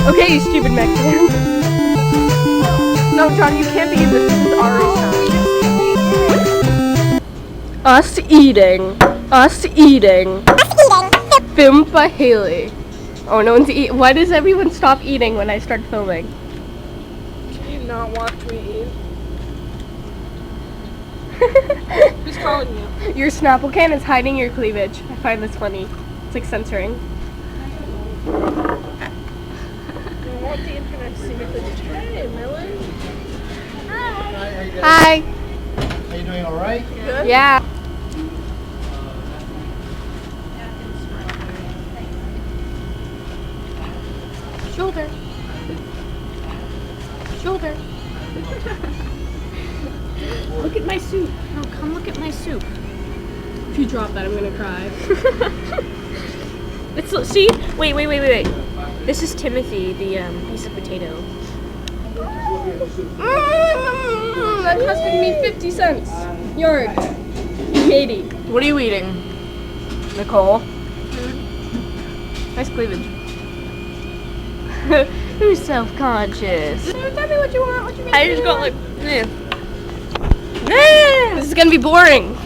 Okay, you stupid Mexican. No, John, you can't be in this. This is our time. Us eating. Us eating. Film by Haley. Oh, no one's eating. Why does everyone stop eating when I start filming? Can you not watch me eat? Who's calling you? Your Snapple can is hiding your cleavage. I find this funny. It's like censoring. I want the internet to see me cleavage. Hey, Millie. Hi, how you doing? Hi. Are you doing all right? Good? Yeah. Shoulder. Shoulder. Look at my soup. No, come look at my soup. If you drop that, I'm gonna cry. It's see. Wait. This is Timothy, the piece of potato. That costed me 50 cents. Yard. 80. What are you eating, Nicole? Nice cleavage. Who's self-conscious? Tell me what you want. What you I just got like, This is gonna be boring.